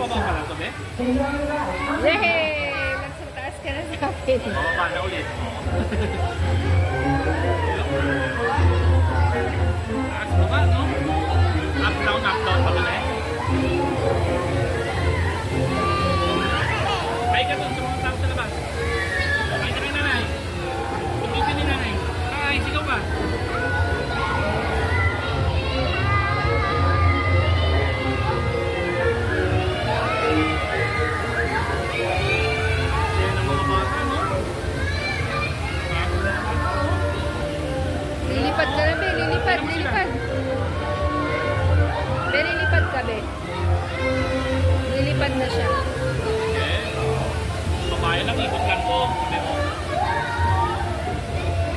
Bababa ka lang to, be? Yay! Mas mataas ka na sa akin. Bababa na ulit. Taas mo ka, no? Up, down pa ka na eh. Ay ka doon sa mga tao sa labas. Ay ka kay nanay. Tumipin ni nanay. Ay, sigaw ka. Yan ang mga bata, no? Lilipad ka na, be. Lilipad. Be, lilipad ka, be. Lilipad na siya. Okay. Papaya lang, ikot lang po. Pero,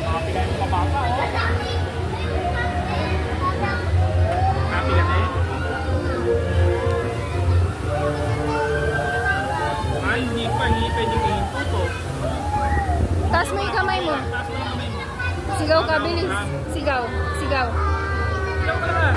makapila yung mga bata, oh. Kapila na eh. Ay, hindi pwedeng i-input, oh. Taas mo yung kamay mo. Taas mo yung kamay mo. Sigaw ka, bilis. Sigaw. Sigaw ka na.